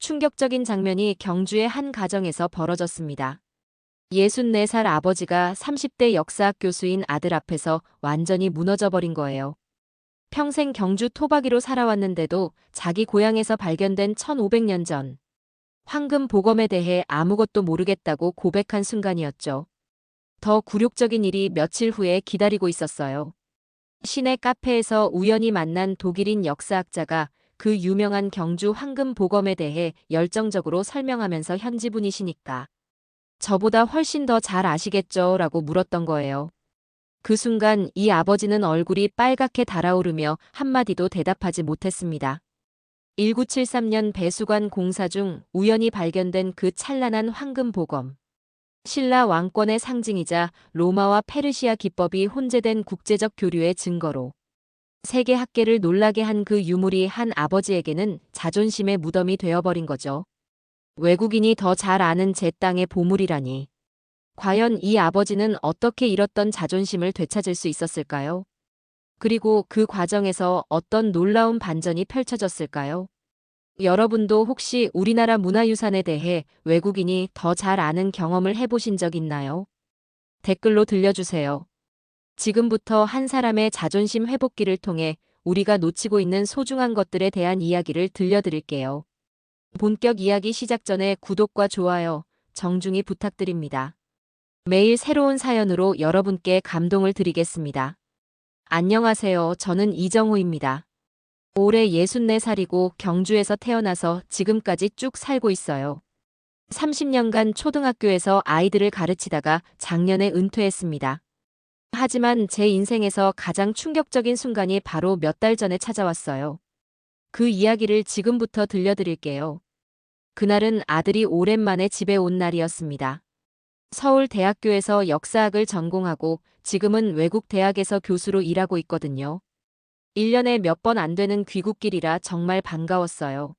충격적인 장면이 경주의 한 가정에서 벌어졌습니다. 64살 아버지가 30대 역사학 교수인 아들 앞에서 완전히 무너져 버린 거예요. 평생 경주 토박이로 살아왔는데도 자기 고향에서 발견된 1500년 전 황금 보검에 대해 아무것도 모르겠다고 고백한 순간이었죠. 더 굴욕적인 일이 며칠 후에 기다리고 있었어요. 시내 카페에서 우연히 만난 독일인 역사학자가 그 유명한 경주 황금 보검에 대해 열정적으로 설명하면서 현지 분이시니까 저보다 훨씬 더 잘 아시겠죠? 라고 물었던 거예요. 그 순간 이 아버지는 얼굴이 빨갛게 달아오르며 한마디도 대답하지 못했습니다. 1973년 배수관 공사 중 우연히 발견된 그 찬란한 황금 보검. 신라 왕권의 상징이자 로마와 페르시아 기법이 혼재된 국제적 교류의 증거로 세계 학계를 놀라게 한 그 유물이 한 아버지에게는 자존심의 무덤이 되어버린 거죠. 외국인이 더 잘 아는 제 땅의 보물이라니. 과연 이 아버지는 어떻게 잃었던 자존심을 되찾을 수 있었을까요? 그리고 그 과정에서 어떤 놀라운 반전이 펼쳐졌을까요? 여러분도 혹시 우리나라 문화유산에 대해 외국인이 더 잘 아는 경험을 해보신 적 있나요? 댓글로 들려주세요. 지금부터 한 사람의 자존심 회복기를 통해 우리가 놓치고 있는 소중한 것들에 대한 이야기를 들려드릴게요. 본격 이야기 시작 전에 구독과 좋아요, 정중히 부탁드립니다. 매일 새로운 사연으로 여러분께 감동을 드리겠습니다. 안녕하세요. 저는 이정호입니다. 올해 64살이고 경주에서 태어나서 지금까지 쭉 살고 있어요. 30년간 초등학교에서 아이들을 가르치다가 작년에 은퇴했습니다. 하지만 제 인생에서 가장 충격적인 순간이 바로 몇 달 전에 찾아왔어요. 그 이야기를 지금부터 들려드릴게요. 그날은 아들이 오랜만에 집에 온 날이었습니다. 서울대학교에서 역사학을 전공하고 지금은 외국 대학에서 교수로 일하고 있거든요. 1년에 몇 번 안 되는 귀국길이라 정말 반가웠어요.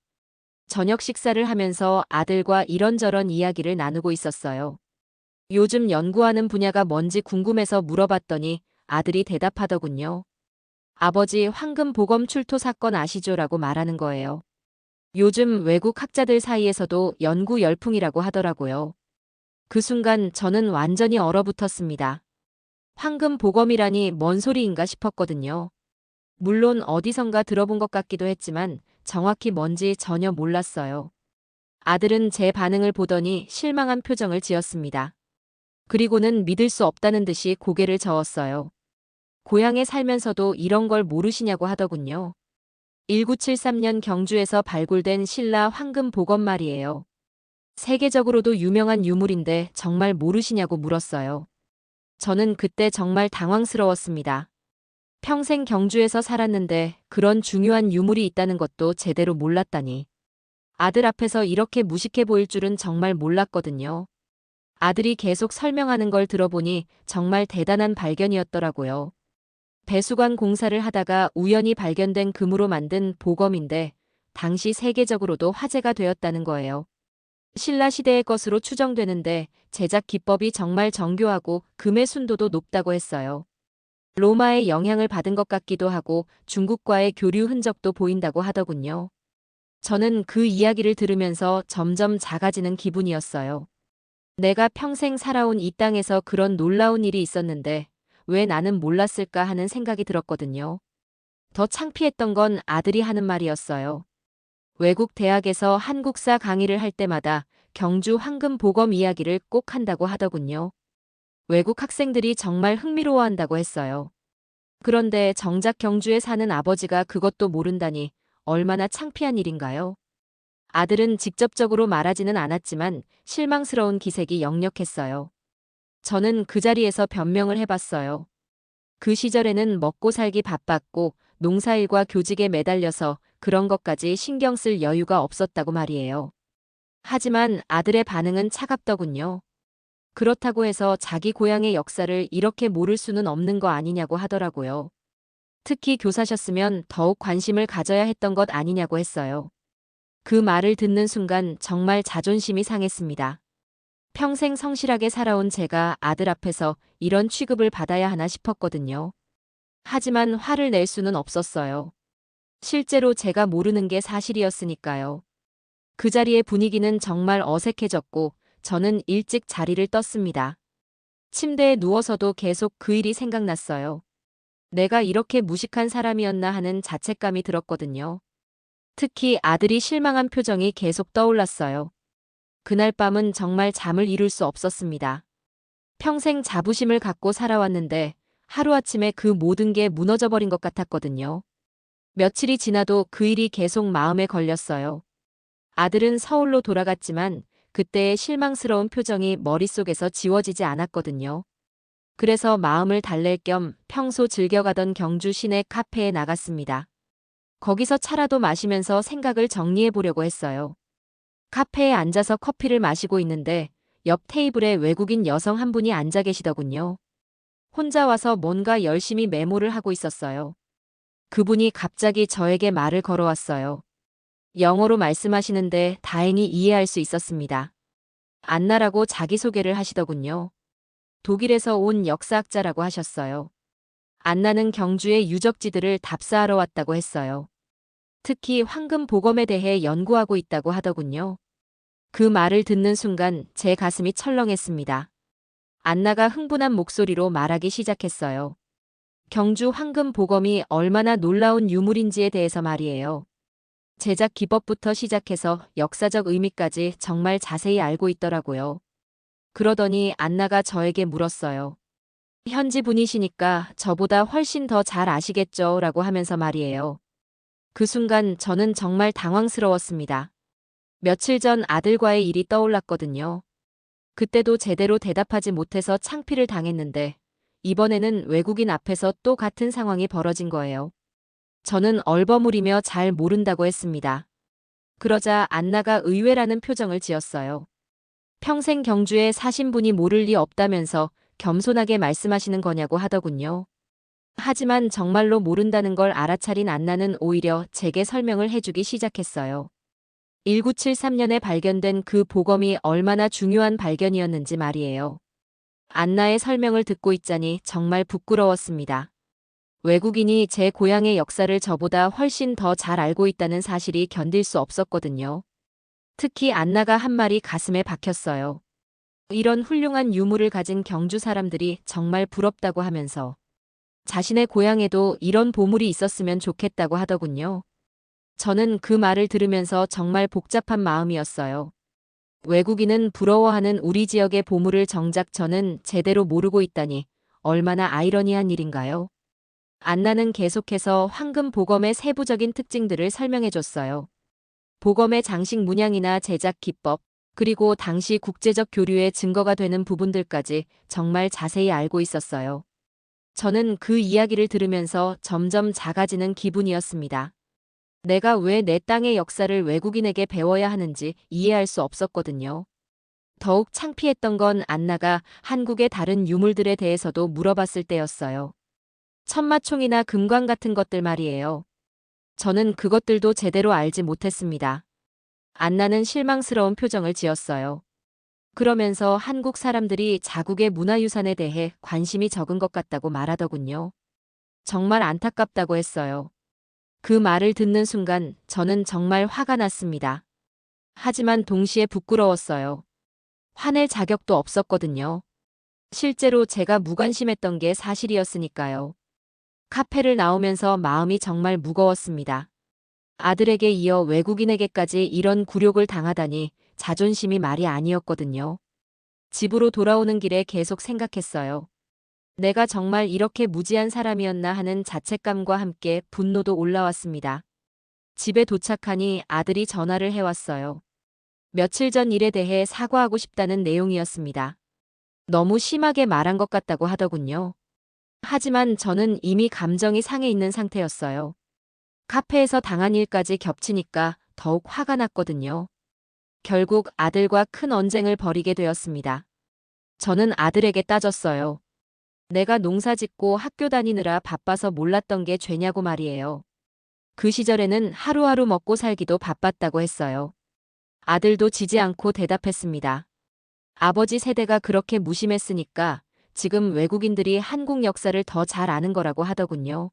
저녁 식사를 하면서 아들과 이런저런 이야기를 나누고 있었어요. 요즘 연구하는 분야가 뭔지 궁금해서 물어봤더니 아들이 대답하더군요. 아버지 황금 보검 출토 사건 아시죠? 라고 말하는 거예요. 요즘 외국 학자들 사이에서도 연구 열풍이라고 하더라고요. 그 순간 저는 완전히 얼어붙었습니다. 황금 보검이라니 뭔 소리인가 싶었거든요. 물론 어디선가 들어본 것 같기도 했지만 정확히 뭔지 전혀 몰랐어요. 아들은 제 반응을 보더니 실망한 표정을 지었습니다. 그리고는 믿을 수 없다는 듯이 고개를 저었어요. 고향에 살면서도 이런 걸 모르시냐고 하더군요. 1973년 경주에서 발굴된 신라 황금 보검 말이에요. 세계적으로도 유명한 유물인데 정말 모르시냐고 물었어요. 저는 그때 정말 당황스러웠습니다. 평생 경주에서 살았는데 그런 중요한 유물이 있다는 것도 제대로 몰랐다니. 아들 앞에서 이렇게 무식해 보일 줄은 정말 몰랐거든요. 아들이 계속 설명하는 걸 들어보니 정말 대단한 발견이었더라고요. 배수관 공사를 하다가 우연히 발견된 금으로 만든 보검인데 당시 세계적으로도 화제가 되었다는 거예요. 신라 시대의 것으로 추정되는데 제작 기법이 정말 정교하고 금의 순도도 높다고 했어요. 로마의 영향을 받은 것 같기도 하고 중국과의 교류 흔적도 보인다고 하더군요. 저는 그 이야기를 들으면서 점점 작아지는 기분이었어요. 내가 평생 살아온 이 땅에서 그런 놀라운 일이 있었는데 왜 나는 몰랐을까 하는 생각이 들었거든요. 더 창피했던 건 아들이 하는 말이었어요. 외국 대학에서 한국사 강의를 할 때마다 경주 황금 보검 이야기를 꼭 한다고 하더군요. 외국 학생들이 정말 흥미로워한다고 했어요. 그런데 정작 경주에 사는 아버지가 그것도 모른다니 얼마나 창피한 일인가요? 아들은 직접적으로 말하지는 않았지만 실망스러운 기색이 역력했어요. 저는 그 자리에서 변명을 해봤어요. 그 시절에는 먹고 살기 바빴고 농사일과 교직에 매달려서 그런 것까지 신경 쓸 여유가 없었다고 말이에요. 하지만 아들의 반응은 차갑더군요. 그렇다고 해서 자기 고향의 역사를 이렇게 모를 수는 없는 거 아니냐고 하더라고요. 특히 교사셨으면 더욱 관심을 가져야 했던 것 아니냐고 했어요. 그 말을 듣는 순간 정말 자존심이 상했습니다. 평생 성실하게 살아온 제가 아들 앞에서 이런 취급을 받아야 하나 싶었거든요. 하지만 화를 낼 수는 없었어요. 실제로 제가 모르는 게 사실이었으니까요. 그 자리의 분위기는 정말 어색해졌고 저는 일찍 자리를 떴습니다. 침대에 누워서도 계속 그 일이 생각났어요. 내가 이렇게 무식한 사람이었나 하는 자책감이 들었거든요. 특히 아들이 실망한 표정이 계속 떠올랐어요. 그날 밤은 정말 잠을 이룰 수 없었습니다. 평생 자부심을 갖고 살아왔는데 하루아침에 그 모든 게 무너져버린 것 같았거든요. 며칠이 지나도 그 일이 계속 마음에 걸렸어요. 아들은 서울로 돌아갔지만 그때의 실망스러운 표정이 머릿속에서 지워지지 않았거든요. 그래서 마음을 달랠 겸 평소 즐겨가던 경주 시내 카페에 나갔습니다. 거기서 차라도 마시면서 생각을 정리해 보려고 했어요. 카페에 앉아서 커피를 마시고 있는데 옆 테이블에 외국인 여성 한 분이 앉아 계시더군요. 혼자 와서 뭔가 열심히 메모를 하고 있었어요. 그분이 갑자기 저에게 말을 걸어왔어요. 영어로 말씀하시는데 다행히 이해할 수 있었습니다. 안나라고 자기소개를 하시더군요. 독일에서 온 역사학자라고 하셨어요. 안나는 경주의 유적지들을 답사하러 왔다고 했어요. 특히 황금 보검에 대해 연구하고 있다고 하더군요. 그 말을 듣는 순간 제 가슴이 철렁했습니다. 안나가 흥분한 목소리로 말하기 시작했어요. 경주 황금 보검이 얼마나 놀라운 유물인지에 대해서 말이에요. 제작 기법부터 시작해서 역사적 의미까지 정말 자세히 알고 있더라고요. 그러더니 안나가 저에게 물었어요. 현지 분이시니까 저보다 훨씬 더 잘 아시겠죠? 라고 하면서 말이에요. 그 순간 저는 정말 당황스러웠습니다. 며칠 전 아들과의 일이 떠올랐거든요. 그때도 제대로 대답하지 못해서 창피를 당했는데 이번에는 외국인 앞에서 또 같은 상황이 벌어진 거예요. 저는 얼버무리며 잘 모른다고 했습니다. 그러자 안나가 의외라는 표정을 지었어요. 평생 경주에 사신 분이 모를 리 없다면서 겸손하게 말씀하시는 거냐고 하더군요. 하지만 정말로 모른다는 걸 알아차린 안나는 오히려 제게 설명을 해주기 시작했어요. 1973년에 발견된 그 보검이 얼마나 중요한 발견이었는지 말이에요. 안나의 설명을 듣고 있자니 정말 부끄러웠습니다. 외국인이 제 고향의 역사를 저보다 훨씬 더 잘 알고 있다는 사실이 견딜 수 없었거든요. 특히 안나가 한 말이 가슴에 박혔어요. 이런 훌륭한 유물을 가진 경주 사람들이 정말 부럽다고 하면서 자신의 고향에도 이런 보물이 있었으면 좋겠다고 하더군요. 저는 그 말을 들으면서 정말 복잡한 마음이었어요. 외국인은 부러워하는 우리 지역의 보물을 정작 저는 제대로 모르고 있다니 얼마나 아이러니한 일인가요? 안나는 계속해서 황금 보검의 세부적인 특징들을 설명해줬어요. 보검의 장식 문양이나 제작 기법, 그리고 당시 국제적 교류의 증거가 되는 부분들까지 정말 자세히 알고 있었어요. 저는 그 이야기를 들으면서 점점 작아지는 기분이었습니다. 내가 왜 내 땅의 역사를 외국인에게 배워야 하는지 이해할 수 없었거든요. 더욱 창피했던 건 안나가 한국의 다른 유물들에 대해서도 물어봤을 때였어요. 천마총이나 금관 같은 것들 말이에요. 저는 그것들도 제대로 알지 못했습니다. 안나는 실망스러운 표정을 지었어요. 그러면서 한국 사람들이 자국의 문화유산에 대해 관심이 적은 것 같다고 말하더군요. 정말 안타깝다고 했어요. 그 말을 듣는 순간 저는 정말 화가 났습니다. 하지만 동시에 부끄러웠어요. 화낼 자격도 없었거든요. 실제로 제가 무관심했던 게 사실이었으니까요. 카페를 나오면서 마음이 정말 무거웠습니다. 아들에게 이어 외국인에게까지 이런 굴욕을 당하다니 자존심이 말이 아니었거든요. 집으로 돌아오는 길에 계속 생각했어요. 내가 정말 이렇게 무지한 사람이었나 하는 자책감과 함께 분노도 올라왔습니다. 집에 도착하니 아들이 전화를 해왔어요. 며칠 전 일에 대해 사과하고 싶다는 내용이었습니다. 너무 심하게 말한 것 같다고 하더군요. 하지만 저는 이미 감정이 상해 있는 상태였어요. 카페에서 당한 일까지 겹치니까 더욱 화가 났거든요. 결국 아들과 큰 언쟁을 벌이게 되었습니다. 저는 아들에게 따졌어요. 내가 농사 짓고 학교 다니느라 바빠서 몰랐던 게 죄냐고 말이에요. 그 시절에는 하루하루 먹고 살기도 바빴다고 했어요. 아들도 지지 않고 대답했습니다. 아버지 세대가 그렇게 무심했으니까 지금 외국인들이 한국 역사를 더 잘 아는 거라고 하더군요.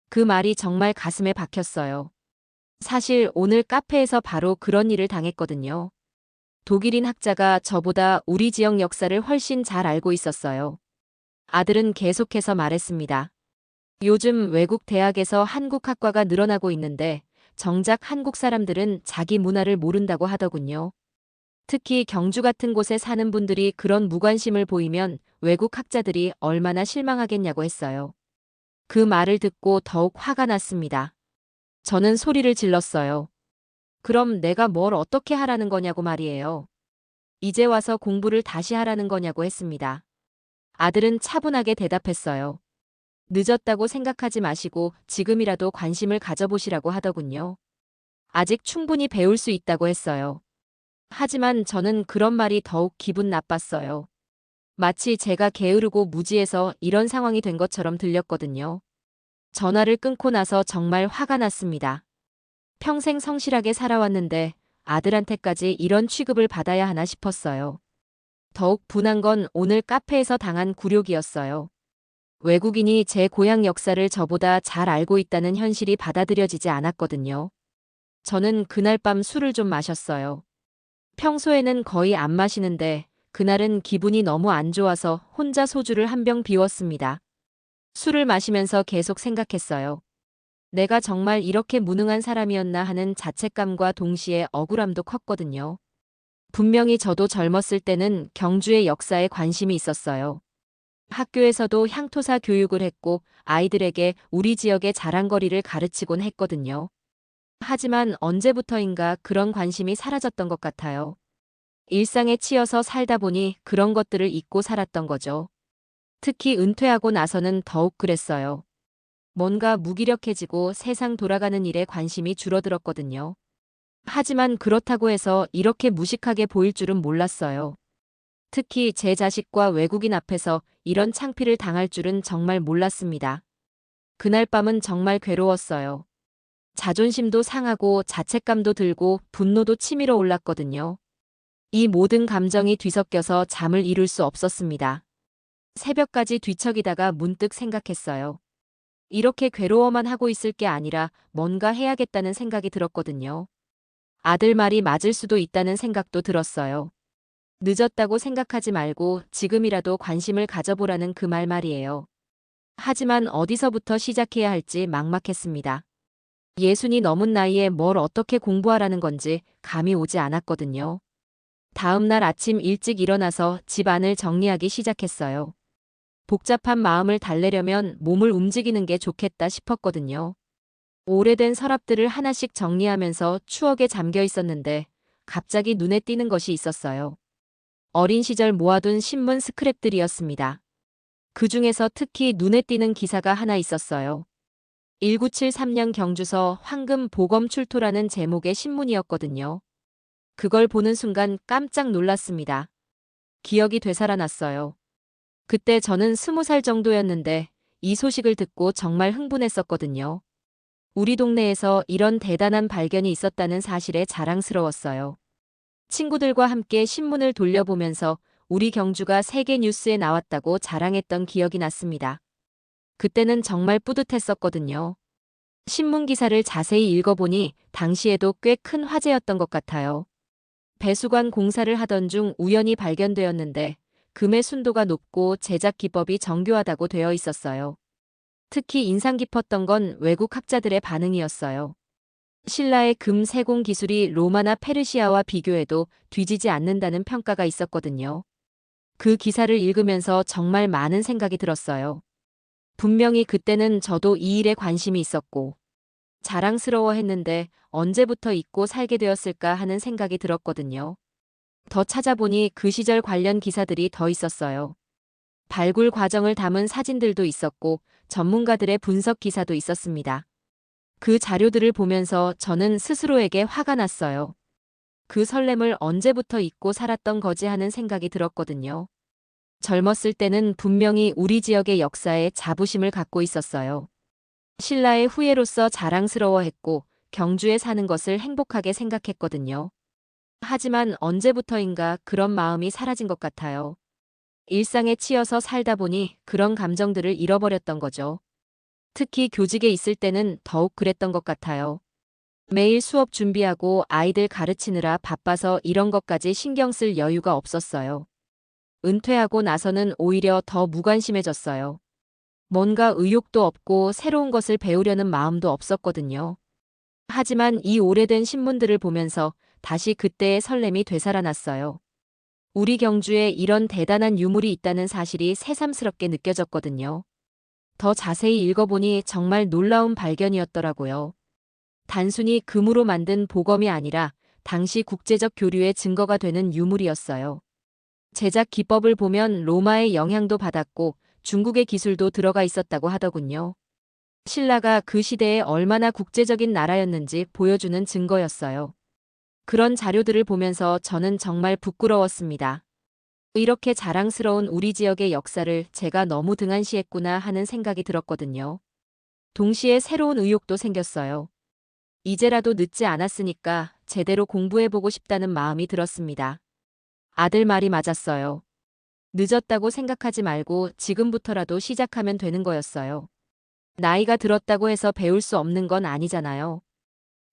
그 말이 정말 가슴에 박혔어요. 사실 오늘 카페에서 바로 그런 일을 당했거든요. 독일인 학자가 저보다 우리 지역 역사를 훨씬 잘 알고 있었어요. 아들은 계속해서 말했습니다. 요즘 외국 대학에서 한국 학과가 늘어나고 있는데 정작 한국 사람들은 자기 문화를 모른다고 하더군요. 특히 경주 같은 곳에 사는 분들이 그런 무관심을 보이면 외국 학자들이 얼마나 실망하겠냐고 했어요. 그 말을 듣고 더욱 화가 났습니다. 저는 소리를 질렀어요. 그럼 내가 뭘 어떻게 하라는 거냐고 말이에요. 이제 와서 공부를 다시 하라는 거냐고 했습니다. 아들은 차분하게 대답했어요. 늦었다고 생각하지 마시고 지금이라도 관심을 가져보시라고 하더군요. 아직 충분히 배울 수 있다고 했어요. 하지만 저는 그런 말이 더욱 기분 나빴어요. 마치 제가 게으르고 무지해서 이런 상황이 된 것처럼 들렸거든요. 전화를 끊고 나서 정말 화가 났습니다. 평생 성실하게 살아왔는데 아들한테까지 이런 취급을 받아야 하나 싶었어요. 더욱 분한 건 오늘 카페에서 당한 굴욕이었어요. 외국인이 제 고향 역사를 저보다 잘 알고 있다는 현실이 받아들여지지 않았거든요. 저는 그날 밤 술을 좀 마셨어요. 평소에는 거의 안 마시는데 그날은 기분이 너무 안 좋아서 혼자 소주를 한 병 비웠습니다. 술을 마시면서 계속 생각했어요. 내가 정말 이렇게 무능한 사람이었나 하는 자책감과 동시에 억울함도 컸거든요. 분명히 저도 젊었을 때는 경주의 역사에 관심이 있었어요. 학교에서도 향토사 교육을 했고 아이들에게 우리 지역의 자랑거리를 가르치곤 했거든요. 하지만 언제부터인가 그런 관심이 사라졌던 것 같아요. 일상에 치여서 살다 보니 그런 것들을 잊고 살았던 거죠. 특히 은퇴하고 나서는 더욱 그랬어요. 뭔가 무기력해지고 세상 돌아가는 일에 관심이 줄어들었거든요. 하지만 그렇다고 해서 이렇게 무식하게 보일 줄은 몰랐어요. 특히 제 자식과 외국인 앞에서 이런 창피를 당할 줄은 정말 몰랐습니다. 그날 밤은 정말 괴로웠어요. 자존심도 상하고 자책감도 들고 분노도 치밀어 올랐거든요. 이 모든 감정이 뒤섞여서 잠을 이룰 수 없었습니다. 새벽까지 뒤척이다가 문득 생각했어요. 이렇게 괴로워만 하고 있을 게 아니라 뭔가 해야겠다는 생각이 들었거든요. 아들 말이 맞을 수도 있다는 생각도 들었어요. 늦었다고 생각하지 말고 지금이라도 관심을 가져보라는 그 말이에요. 하지만 어디서부터 시작해야 할지 막막했습니다. 예순이 넘은 나이에 뭘 어떻게 공부하라는 건지 감이 오지 않았거든요. 다음 날 아침 일찍 일어나서 집 안을 정리하기 시작했어요. 복잡한 마음을 달래려면 몸을 움직이는 게 좋겠다 싶었거든요. 오래된 서랍들을 하나씩 정리하면서 추억에 잠겨 있었는데 갑자기 눈에 띄는 것이 있었어요. 어린 시절 모아둔 신문 스크랩들이었습니다. 그 중에서 특히 눈에 띄는 기사가 하나 있었어요. 1973년 경주서 황금 보검 출토라는 제목의 신문이었거든요. 그걸 보는 순간 깜짝 놀랐습니다. 기억이 되살아났어요. 그때 저는 20살 정도였는데 이 소식을 듣고 정말 흥분했었거든요. 우리 동네에서 이런 대단한 발견이 있었다는 사실에 자랑스러웠어요. 친구들과 함께 신문을 돌려보면서 우리 경주가 세계 뉴스에 나왔다고 자랑했던 기억이 났습니다. 그때는 정말 뿌듯했었거든요. 신문 기사를 자세히 읽어보니 당시에도 꽤 큰 화제였던 것 같아요. 배수관 공사를 하던 중 우연히 발견되었는데 금의 순도가 높고 제작 기법이 정교하다고 되어 있었어요. 특히 인상 깊었던 건 외국 학자들의 반응이었어요. 신라의 금 세공 기술이 로마나 페르시아와 비교해도 뒤지지 않는다는 평가가 있었거든요. 그 기사를 읽으면서 정말 많은 생각이 들었어요. 분명히 그때는 저도 이 일에 관심이 있었고 자랑스러워했는데 언제부터 잊고 살게 되었을까 하는 생각이 들었거든요. 더 찾아보니 그 시절 관련 기사들이 더 있었어요. 발굴 과정을 담은 사진들도 있었고 전문가들의 분석 기사도 있었습니다. 그 자료들을 보면서 저는 스스로에게 화가 났어요. 그 설렘을 언제부터 잊고 살았던 거지 하는 생각이 들었거든요. 젊었을 때는 분명히 우리 지역의 역사에 자부심을 갖고 있었어요. 신라의 후예로서 자랑스러워했고 경주에 사는 것을 행복하게 생각했거든요. 하지만 언제부터인가 그런 마음이 사라진 것 같아요. 일상에 치여서 살다 보니 그런 감정들을 잃어버렸던 거죠. 특히 교직에 있을 때는 더욱 그랬던 것 같아요. 매일 수업 준비하고 아이들 가르치느라 바빠서 이런 것까지 신경 쓸 여유가 없었어요. 은퇴하고 나서는 오히려 더 무관심해졌어요. 뭔가 의욕도 없고 새로운 것을 배우려는 마음도 없었거든요. 하지만 이 오래된 신문들을 보면서 다시 그때의 설렘이 되살아났어요. 우리 경주에 이런 대단한 유물이 있다는 사실이 새삼스럽게 느껴졌거든요. 더 자세히 읽어보니 정말 놀라운 발견이었더라고요. 단순히 금으로 만든 보검이 아니라 당시 국제적 교류의 증거가 되는 유물이었어요. 제작 기법을 보면 로마의 영향도 받았고 중국의 기술도 들어가 있었다고 하더군요. 신라가 그 시대에 얼마나 국제적인 나라였는지 보여주는 증거였어요. 그런 자료들을 보면서 저는 정말 부끄러웠습니다. 이렇게 자랑스러운 우리 지역의 역사를 제가 너무 등한시했구나 하는 생각이 들었거든요. 동시에 새로운 의욕도 생겼어요. 이제라도 늦지 않았으니까 제대로 공부해보고 싶다는 마음이 들었습니다. 아들 말이 맞았어요. 늦었다고 생각하지 말고 지금부터라도 시작하면 되는 거였어요. 나이가 들었다고 해서 배울 수 없는 건 아니잖아요.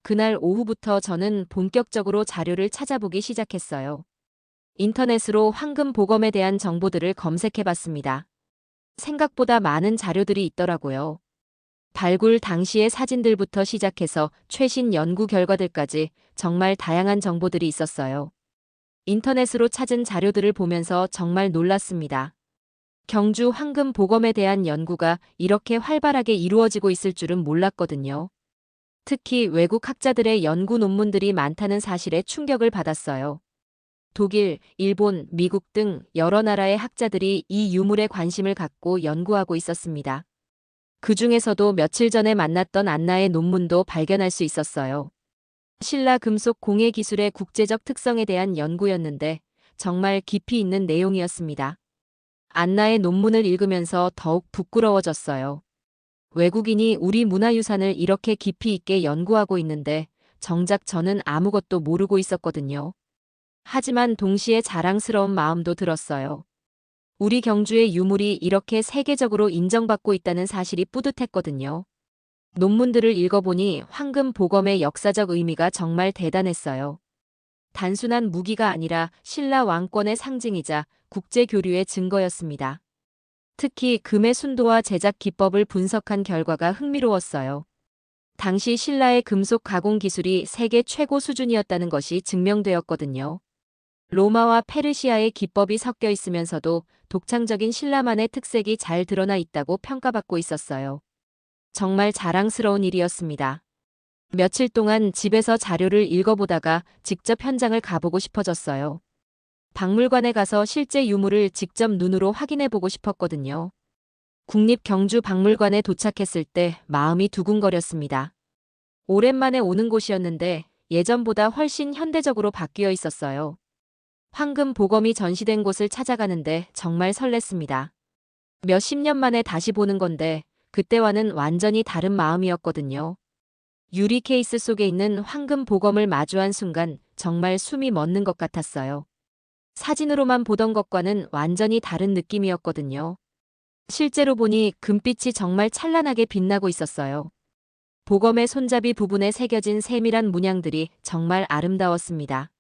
그날 오후부터 저는 본격적으로 자료를 찾아보기 시작했어요. 인터넷으로 황금 보검에 대한 정보들을 검색해봤습니다. 생각보다 많은 자료들이 있더라고요. 발굴 당시의 사진들부터 시작해서 최신 연구 결과들까지 정말 다양한 정보들이 있었어요. 인터넷으로 찾은 자료들을 보면서 정말 놀랐습니다. 경주 황금 보검에 대한 연구가 이렇게 활발하게 이루어지고 있을 줄은 몰랐거든요. 특히 외국 학자들의 연구 논문들이 많다는 사실에 충격을 받았어요. 독일, 일본, 미국 등 여러 나라의 학자들이 이 유물에 관심을 갖고 연구하고 있었습니다. 그 중에서도 며칠 전에 만났던 안나의 논문도 발견할 수 있었어요. 신라 금속 공예 기술의 국제적 특성에 대한 연구였는데 정말 깊이 있는 내용이었습니다. 안나의 논문을 읽으면서 더욱 부끄러워졌어요. 외국인이 우리 문화유산을 이렇게 깊이 있게 연구하고 있는데 정작 저는 아무것도 모르고 있었거든요. 하지만 동시에 자랑스러운 마음도 들었어요. 우리 경주의 유물이 이렇게 세계적으로 인정받고 있다는 사실이 뿌듯했거든요. 논문들을 읽어보니 황금 보검의 역사적 의미가 정말 대단했어요. 단순한 무기가 아니라 신라 왕권의 상징이자 국제 교류의 증거였습니다. 특히 금의 순도와 제작 기법을 분석한 결과가 흥미로웠어요. 당시 신라의 금속 가공 기술이 세계 최고 수준이었다는 것이 증명되었거든요. 로마와 페르시아의 기법이 섞여 있으면서도 독창적인 신라만의 특색이 잘 드러나 있다고 평가받고 있었어요. 정말 자랑스러운 일이었습니다. 며칠 동안 집에서 자료를 읽어보다가 직접 현장을 가보고 싶어졌어요. 박물관에 가서 실제 유물을 직접 눈으로 확인해보고 싶었거든요. 국립경주박물관에 도착했을 때 마음이 두근거렸습니다. 오랜만에 오는 곳이었는데 예전보다 훨씬 현대적으로 바뀌어 있었어요. 황금 보검이 전시된 곳을 찾아가는데 정말 설렜습니다. 몇십 년 만에 다시 보는 건데 그때와는 완전히 다른 마음이었거든요. 유리 케이스 속에 있는 황금 보검을 마주한 순간 정말 숨이 멎는 것 같았어요. 사진으로만 보던 것과는 완전히 다른 느낌이었거든요. 실제로 보니 금빛이 정말 찬란하게 빛나고 있었어요. 보검의 손잡이 부분에 새겨진 세밀한 문양들이 정말 아름다웠습니다.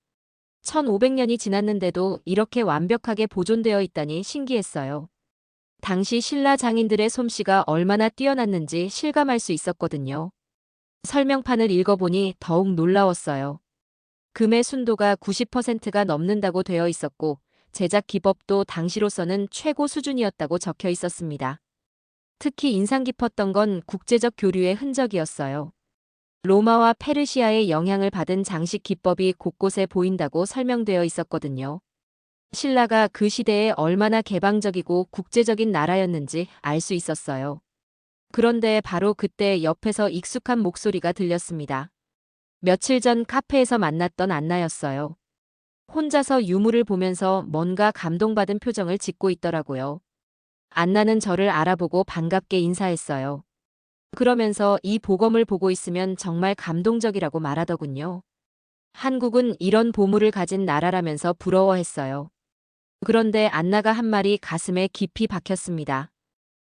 1500년이 지났는데도 이렇게 완벽하게 보존되어 있다니 신기했어요. 당시 신라 장인들의 솜씨가 얼마나 뛰어났는지 실감할 수 있었거든요. 설명판을 읽어보니 더욱 놀라웠어요. 금의 순도가 90%가 넘는다고 되어 있었고 제작 기법도 당시로서는 최고 수준이었다고 적혀 있었습니다. 특히 인상 깊었던 건 국제적 교류의 흔적이었어요. 로마와 페르시아의 영향을 받은 장식 기법이 곳곳에 보인다고 설명되어 있었거든요. 신라가 그 시대에 얼마나 개방적이고 국제적인 나라였는지 알 수 있었어요. 그런데 바로 그때 옆에서 익숙한 목소리가 들렸습니다. 며칠 전 카페에서 만났던 안나였어요. 혼자서 유물을 보면서 뭔가 감동받은 표정을 짓고 있더라고요. 안나는 저를 알아보고 반갑게 인사했어요. 그러면서 이 보검을 보고 있으면 정말 감동적이라고 말하더군요. 한국은 이런 보물을 가진 나라라면서 부러워했어요. 그런데 안나가 한 말이 가슴에 깊이 박혔습니다.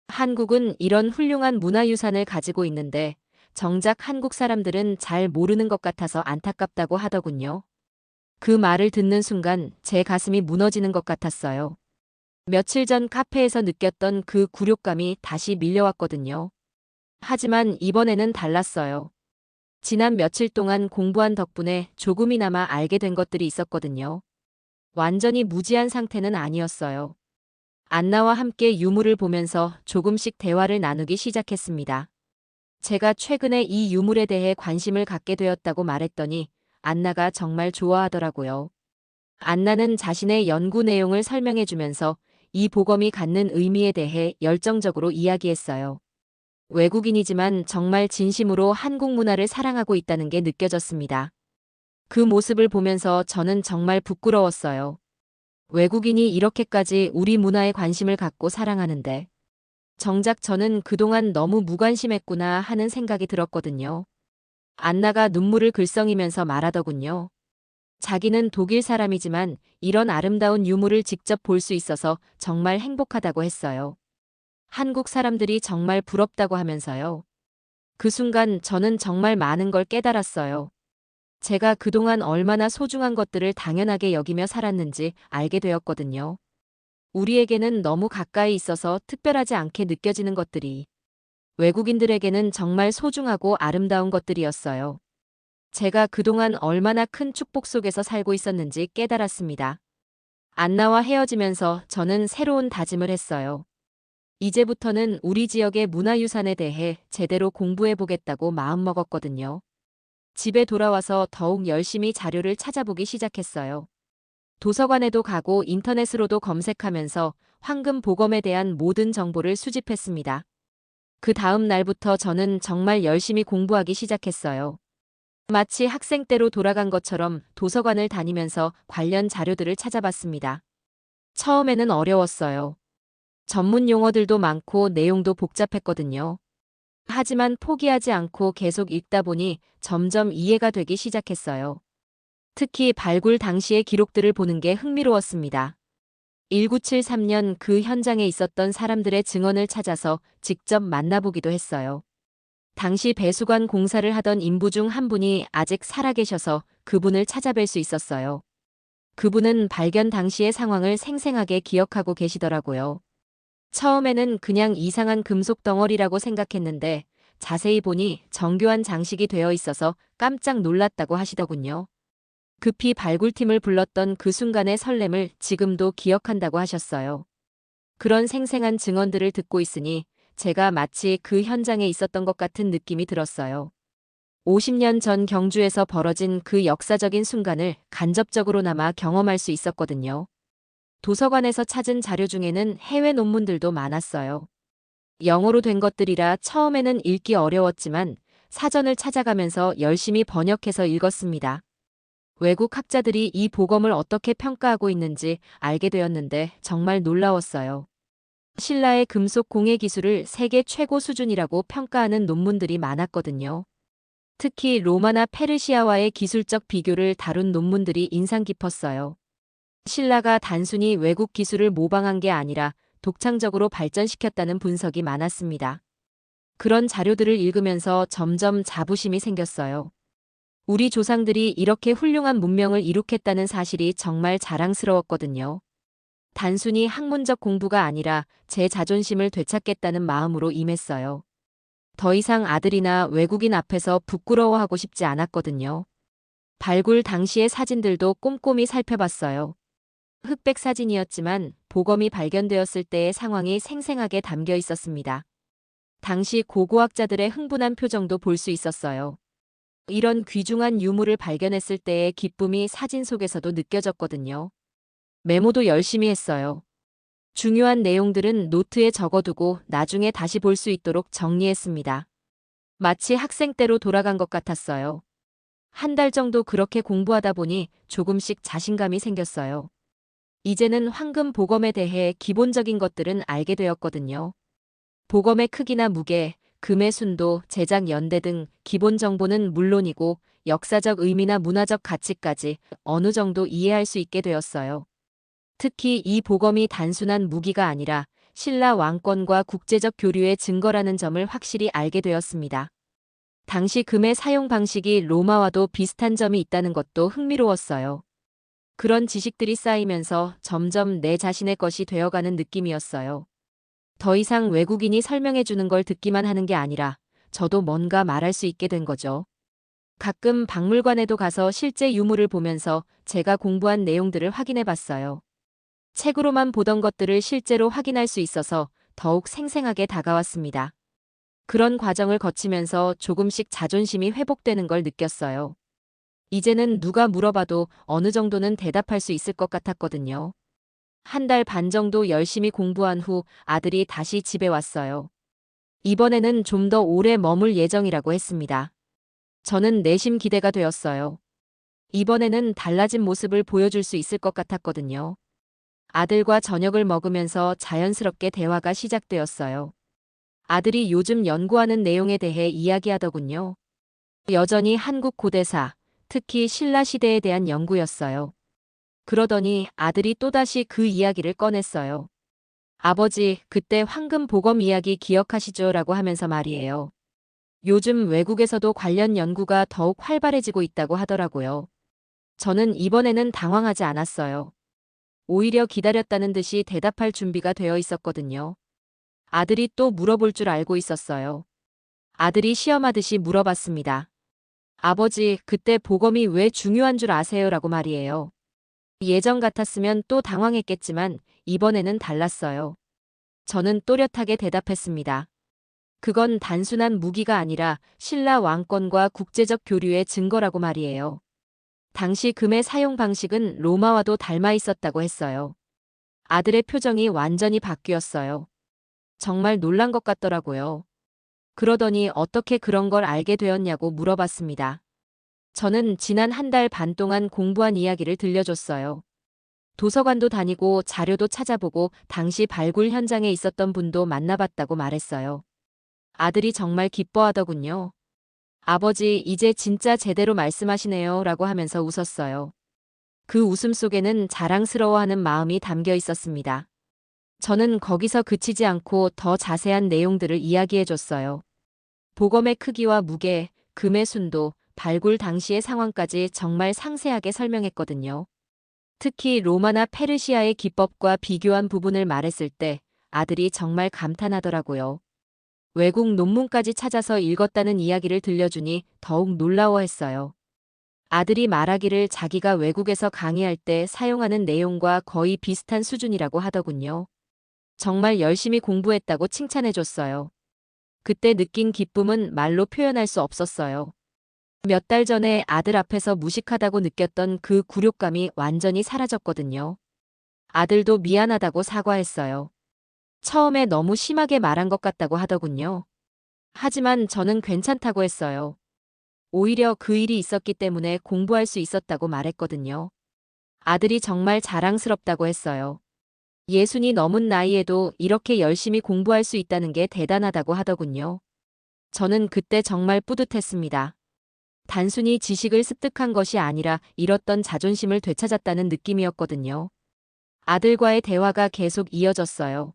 한국은 이런 훌륭한 문화유산을 가지고 있는데 정작 한국 사람들은 잘 모르는 것 같아서 안타깝다고 하더군요. 그 말을 듣는 순간 제 가슴이 무너지는 것 같았어요. 며칠 전 카페에서 느꼈던 그 굴욕감이 다시 밀려왔거든요. 하지만 이번에는 달랐어요. 지난 며칠 동안 공부한 덕분에 조금이나마 알게 된 것들이 있었거든요. 완전히 무지한 상태는 아니었어요. 안나와 함께 유물을 보면서 조금씩 대화를 나누기 시작했습니다. 제가 최근에 이 유물에 대해 관심을 갖게 되었다고 말했더니 안나가 정말 좋아하더라고요. 안나는 자신의 연구 내용을 설명해주면서 이 보검이 갖는 의미에 대해 열정적으로 이야기했어요. 외국인이지만 정말 진심으로 한국 문화를 사랑하고 있다는 게 느껴졌습니다. 그 모습을 보면서 저는 정말 부끄러웠어요. 외국인이 이렇게까지 우리 문화에 관심을 갖고 사랑하는데 정작 저는 그동안 너무 무관심했구나 하는 생각이 들었거든요. 안나가 눈물을 글썽이면서 말하더군요. 자기는 독일 사람이지만 이런 아름다운 유물을 직접 볼 수 있어서 정말 행복하다고 했어요. 한국 사람들이 정말 부럽다고 하면서요. 그 순간 저는 정말 많은 걸 깨달았어요. 제가 그동안 얼마나 소중한 것들을 당연하게 여기며 살았는지 알게 되었거든요. 우리에게는 너무 가까이 있어서 특별하지 않게 느껴지는 것들이 외국인들에게는 정말 소중하고 아름다운 것들이었어요. 제가 그동안 얼마나 큰 축복 속에서 살고 있었는지 깨달았습니다. 안나와 헤어지면서 저는 새로운 다짐을 했어요. 이제부터는 우리 지역의 문화유산에 대해 제대로 공부해 보겠다고 마음먹었거든요. 집에 돌아와서 더욱 열심히 자료를 찾아보기 시작했어요. 도서관에도 가고 인터넷으로도 검색하면서 황금 보검에 대한 모든 정보를 수집했습니다. 그 다음 날부터 저는 정말 열심히 공부하기 시작했어요. 마치 학생 때로 돌아간 것처럼 도서관을 다니면서 관련 자료들을 찾아봤습니다. 처음에는 어려웠어요. 전문 용어들도 많고 내용도 복잡했거든요. 하지만 포기하지 않고 계속 읽다 보니 점점 이해가 되기 시작했어요. 특히 발굴 당시의 기록들을 보는 게 흥미로웠습니다. 1973년 그 현장에 있었던 사람들의 증언을 찾아서 직접 만나보기도 했어요. 당시 배수관 공사를 하던 인부 중 한 분이 아직 살아계셔서 그분을 찾아뵐 수 있었어요. 그분은 발견 당시의 상황을 생생하게 기억하고 계시더라고요. 처음에는 그냥 이상한 금속 덩어리라고 생각했는데 자세히 보니 정교한 장식이 되어 있어서 깜짝 놀랐다고 하시더군요. 급히 발굴팀을 불렀던 그 순간의 설렘을 지금도 기억한다고 하셨어요. 그런 생생한 증언들을 듣고 있으니 제가 마치 그 현장에 있었던 것 같은 느낌이 들었어요. 50년 전 경주에서 벌어진 그 역사적인 순간을 간접적으로나마 경험할 수 있었거든요. 도서관에서 찾은 자료 중에는 해외 논문들도 많았어요. 영어로 된 것들이라 처음에는 읽기 어려웠지만 사전을 찾아가면서 열심히 번역해서 읽었습니다. 외국 학자들이 이 보검을 어떻게 평가하고 있는지 알게 되었는데 정말 놀라웠어요. 신라의 금속 공예 기술을 세계 최고 수준이라고 평가하는 논문들이 많았거든요. 특히 로마나 페르시아와의 기술적 비교를 다룬 논문들이 인상 깊었어요. 신라가 단순히 외국 기술을 모방한 게 아니라 독창적으로 발전시켰다는 분석이 많았습니다. 그런 자료들을 읽으면서 점점 자부심이 생겼어요. 우리 조상들이 이렇게 훌륭한 문명을 이룩했다는 사실이 정말 자랑스러웠거든요. 단순히 학문적 공부가 아니라 제 자존심을 되찾겠다는 마음으로 임했어요. 더 이상 아들이나 외국인 앞에서 부끄러워하고 싶지 않았거든요. 발굴 당시의 사진들도 꼼꼼히 살펴봤어요. 흑백 사진이었지만 보검이 발견되었을 때의 상황이 생생하게 담겨 있었습니다. 당시 고고학자들의 흥분한 표정도 볼 수 있었어요. 이런 귀중한 유물을 발견했을 때의 기쁨이 사진 속에서도 느껴졌거든요. 메모도 열심히 했어요. 중요한 내용들은 노트에 적어두고 나중에 다시 볼 수 있도록 정리했습니다. 마치 학생 때로 돌아간 것 같았어요. 한 달 정도 그렇게 공부하다 보니 조금씩 자신감이 생겼어요. 이제는 황금 보검에 대해 기본적인 것들은 알게 되었거든요. 보검의 크기나 무게, 금의 순도, 제작 연대 등 기본 정보는 물론이고 역사적 의미나 문화적 가치까지 어느 정도 이해할 수 있게 되었어요. 특히 이 보검이 단순한 무기가 아니라 신라 왕권과 국제적 교류의 증거라는 점을 확실히 알게 되었습니다. 당시 금의 사용 방식이 로마와도 비슷한 점이 있다는 것도 흥미로웠어요. 그런 지식들이 쌓이면서 점점 내 자신의 것이 되어가는 느낌이었어요. 더 이상 외국인이 설명해 주는 걸 듣기만 하는 게 아니라 저도 뭔가 말할 수 있게 된 거죠. 가끔 박물관에도 가서 실제 유물을 보면서 제가 공부한 내용들을 확인해 봤어요. 책으로만 보던 것들을 실제로 확인할 수 있어서 더욱 생생하게 다가왔습니다. 그런 과정을 거치면서 조금씩 자존심이 회복되는 걸 느꼈어요. 이제는 누가 물어봐도 어느 정도는 대답할 수 있을 것 같았거든요. 한 달 반 정도 열심히 공부한 후 아들이 다시 집에 왔어요. 이번에는 좀 더 오래 머물 예정이라고 했습니다. 저는 내심 기대가 되었어요. 이번에는 달라진 모습을 보여줄 수 있을 것 같았거든요. 아들과 저녁을 먹으면서 자연스럽게 대화가 시작되었어요. 아들이 요즘 연구하는 내용에 대해 이야기하더군요. 여전히 한국 고대사, 특히 신라 시대에 대한 연구였어요. 그러더니 아들이 또다시 그 이야기를 꺼냈어요. 아버지, 그때 황금 보검 이야기 기억하시죠? 라고 하면서 말이에요. 요즘 외국에서도 관련 연구가 더욱 활발해지고 있다고 하더라고요. 저는 이번에는 당황하지 않았어요. 오히려 기다렸다는 듯이 대답할 준비가 되어 있었거든요. 아들이 또 물어볼 줄 알고 있었어요. 아들이 시험하듯이 물어봤습니다. 아버지, 그때 보검이 왜 중요한 줄 아세요? 라고 말이에요. 예전 같았으면 또 당황했겠지만 이번에는 달랐어요. 저는 또렷하게 대답했습니다. 그건 단순한 무기가 아니라 신라 왕권과 국제적 교류의 증거라고 말이에요. 당시 금의 사용 방식은 로마와도 닮아 있었다고 했어요. 아들의 표정이 완전히 바뀌었어요. 정말 놀란 것 같더라고요. 그러더니 어떻게 그런 걸 알게 되었냐고 물어봤습니다. 저는 지난 한 달 반 동안 공부한 이야기를 들려줬어요. 도서관도 다니고 자료도 찾아보고 당시 발굴 현장에 있었던 분도 만나봤다고 말했어요. 아들이 정말 기뻐하더군요. 아버지, 이제 진짜 제대로 말씀하시네요. 라고 하면서 웃었어요. 그 웃음 속에는 자랑스러워하는 마음이 담겨 있었습니다. 저는 거기서 그치지 않고 더 자세한 내용들을 이야기해 줬어요. 보검의 크기와 무게, 금의 순도, 발굴 당시의 상황까지 정말 상세하게 설명했거든요. 특히 로마나 페르시아의 기법과 비교한 부분을 말했을 때 아들이 정말 감탄하더라고요. 외국 논문까지 찾아서 읽었다는 이야기를 들려주니 더욱 놀라워했어요. 아들이 말하기를 자기가 외국에서 강의할 때 사용하는 내용과 거의 비슷한 수준이라고 하더군요. 정말 열심히 공부했다고 칭찬해줬어요. 그때 느낀 기쁨은 말로 표현할 수 없었어요. 몇 달 전에 아들 앞에서 무식하다고 느꼈던 그 굴욕감이 완전히 사라졌거든요. 아들도 미안하다고 사과했어요. 처음에 너무 심하게 말한 것 같다고 하더군요. 하지만 저는 괜찮다고 했어요. 오히려 그 일이 있었기 때문에 공부할 수 있었다고 말했거든요. 아들이 정말 자랑스럽다고 했어요. 예순이 넘은 나이에도 이렇게 열심히 공부할 수 있다는 게 대단하다고 하더군요. 저는 그때 정말 뿌듯했습니다. 단순히 지식을 습득한 것이 아니라 잃었던 자존심을 되찾았다는 느낌이었거든요. 아들과의 대화가 계속 이어졌어요.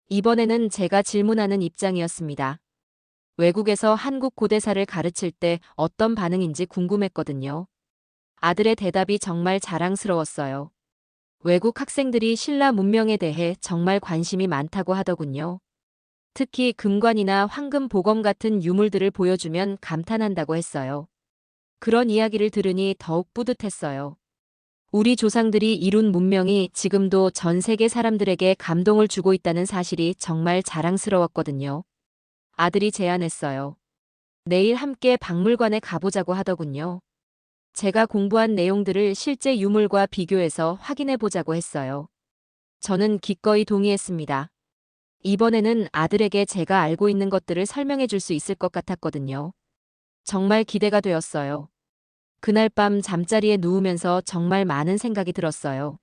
이번에는 제가 질문하는 입장이었습니다. 외국에서 한국 고대사를 가르칠 때 어떤 반응인지 궁금했거든요. 아들의 대답이 정말 자랑스러웠어요. 외국 학생들이 신라 문명에 대해 정말 관심이 많다고 하더군요. 특히 금관이나 황금 보검 같은 유물들을 보여주면 감탄한다고 했어요. 그런 이야기를 들으니 더욱 뿌듯했어요. 우리 조상들이 이룬 문명이 지금도 전 세계 사람들에게 감동을 주고 있다는 사실이 정말 자랑스러웠거든요. 아들이 제안했어요. 내일 함께 박물관에 가보자고 하더군요. 제가 공부한 내용들을 실제 유물과 비교해서 확인해 보자고 했어요. 저는 기꺼이 동의했습니다. 이번에는 아들에게 제가 알고 있는 것들을 설명해 줄 수 있을 것 같았거든요. 정말 기대가 되었어요. 그날 밤 잠자리에 누우면서 정말 많은 생각이 들었어요.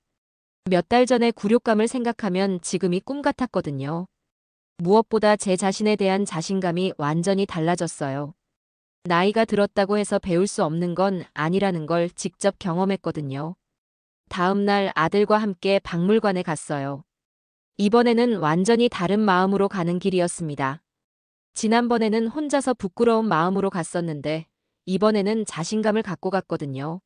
몇 달 전의 굴욕감을 생각하면 지금이 꿈 같았거든요. 무엇보다 제 자신에 대한 자신감이 완전히 달라졌어요. 나이가 들었다고 해서 배울 수 없는 건 아니라는 걸 직접 경험했거든요. 다음 날 아들과 함께 박물관에 갔어요. 이번에는 완전히 다른 마음으로 가는 길이었습니다. 지난번에는 혼자서 부끄러운 마음으로 갔었는데 이번에는 자신감을 갖고 갔거든요.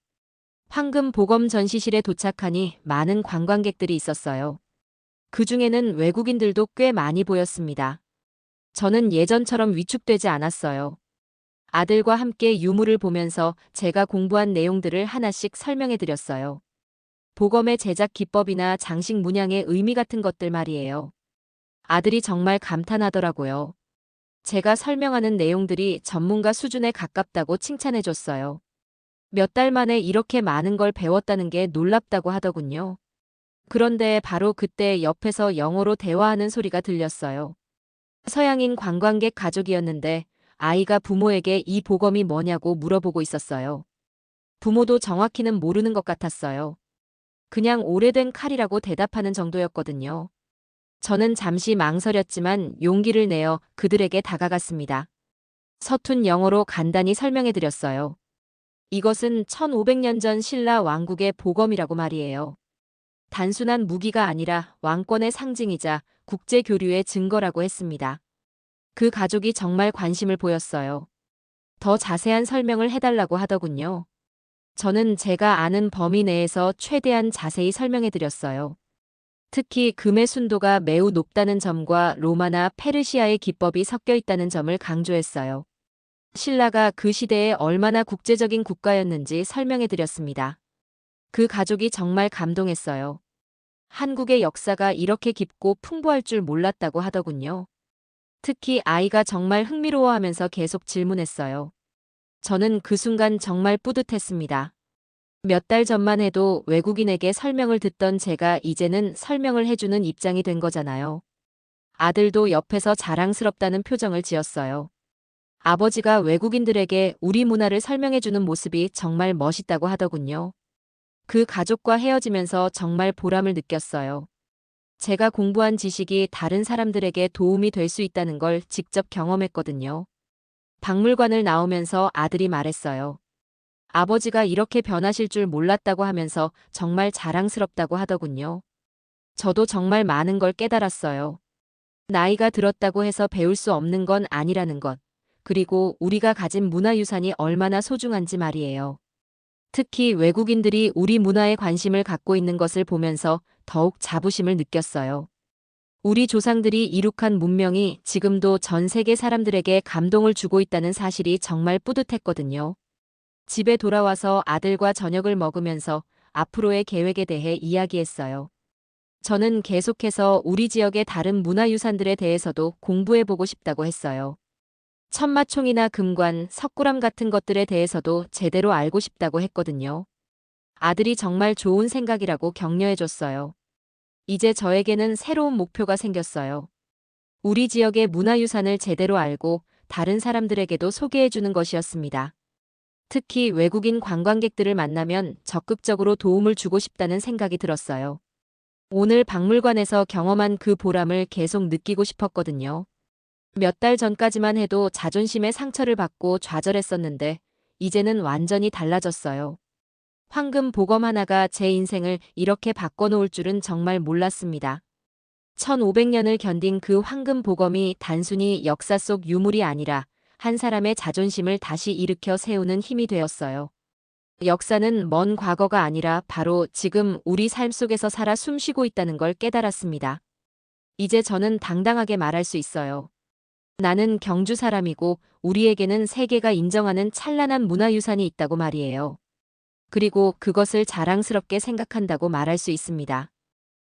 황금 보검 전시실에 도착하니 많은 관광객들이 있었어요. 그중에는 외국인들도 꽤 많이 보였습니다. 저는 예전처럼 위축되지 않았어요. 아들과 함께 유물을 보면서 제가 공부한 내용들을 하나씩 설명해 드렸어요. 보검의 제작 기법이나 장식 문양의 의미 같은 것들 말이에요. 아들이 정말 감탄하더라고요. 제가 설명하는 내용들이 전문가 수준에 가깝다고 칭찬해 줬어요. 몇 달 만에 이렇게 많은 걸 배웠다는 게 놀랍다고 하더군요. 그런데 바로 그때 옆에서 영어로 대화하는 소리가 들렸어요. 서양인 관광객 가족이었는데 아이가 부모에게 이 보검이 뭐냐고 물어보고 있었어요. 부모도 정확히는 모르는 것 같았어요. 그냥 오래된 칼이라고 대답하는 정도였거든요. 저는 잠시 망설였지만 용기를 내어 그들에게 다가갔습니다. 서툰 영어로 간단히 설명해 드렸어요. 이것은 1500년 전 신라 왕국의 보검이라고 말이에요. 단순한 무기가 아니라 왕권의 상징이자 국제 교류의 증거라고 했습니다. 그 가족이 정말 관심을 보였어요. 더 자세한 설명을 해달라고 하더군요. 저는 제가 아는 범위 내에서 최대한 자세히 설명해 드렸어요. 특히 금의 순도가 매우 높다는 점과 로마나 페르시아의 기법이 섞여 있다는 점을 강조했어요. 신라가 그 시대에 얼마나 국제적인 국가였는지 설명해 드렸습니다. 그 가족이 정말 감동했어요. 한국의 역사가 이렇게 깊고 풍부할 줄 몰랐다고 하더군요. 특히 아이가 정말 흥미로워하면서 계속 질문했어요. 저는 그 순간 정말 뿌듯했습니다. 몇 달 전만 해도 외국인에게 설명을 듣던 제가 이제는 설명을 해주는 입장이 된 거잖아요. 아들도 옆에서 자랑스럽다는 표정을 지었어요. 아버지가 외국인들에게 우리 문화를 설명해주는 모습이 정말 멋있다고 하더군요. 그 가족과 헤어지면서 정말 보람을 느꼈어요. 제가 공부한 지식이 다른 사람들에게 도움이 될 수 있다는 걸 직접 경험했거든요. 박물관을 나오면서 아들이 말했어요. 아버지가 이렇게 변하실 줄 몰랐다고 하면서 정말 자랑스럽다고 하더군요. 저도 정말 많은 걸 깨달았어요. 나이가 들었다고 해서 배울 수 없는 건 아니라는 것. 그리고 우리가 가진 문화유산이 얼마나 소중한지 말이에요. 특히 외국인들이 우리 문화에 관심을 갖고 있는 것을 보면서 더욱 자부심을 느꼈어요. 우리 조상들이 이룩한 문명이 지금도 전 세계 사람들에게 감동을 주고 있다는 사실이 정말 뿌듯했거든요. 집에 돌아와서 아들과 저녁을 먹으면서 앞으로의 계획에 대해 이야기했어요. 저는 계속해서 우리 지역의 다른 문화유산들에 대해서도 공부해보고 싶다고 했어요. 천마총이나 금관, 석굴암 같은 것들에 대해서도 제대로 알고 싶다고 했거든요. 아들이 정말 좋은 생각이라고 격려해줬어요. 이제 저에게는 새로운 목표가 생겼어요. 우리 지역의 문화유산을 제대로 알고 다른 사람들에게도 소개해주는 것이었습니다. 특히 외국인 관광객들을 만나면 적극적으로 도움을 주고 싶다는 생각이 들었어요. 오늘 박물관에서 경험한 그 보람을 계속 느끼고 싶었거든요. 몇 달 전까지만 해도 자존심에 상처를 받고 좌절했었는데 이제는 완전히 달라졌어요. 황금 보검 하나가 제 인생을 이렇게 바꿔놓을 줄은 정말 몰랐습니다. 1500년을 견딘 그 황금 보검이 단순히 역사 속 유물이 아니라 한 사람의 자존심을 다시 일으켜 세우는 힘이 되었어요. 역사는 먼 과거가 아니라 바로 지금 우리 삶 속에서 살아 숨쉬고 있다는 걸 깨달았습니다. 이제 저는 당당하게 말할 수 있어요. 나는 경주 사람이고 우리에게는 세계가 인정하는 찬란한 문화유산이 있다고 말이에요. 그리고 그것을 자랑스럽게 생각한다고 말할 수 있습니다.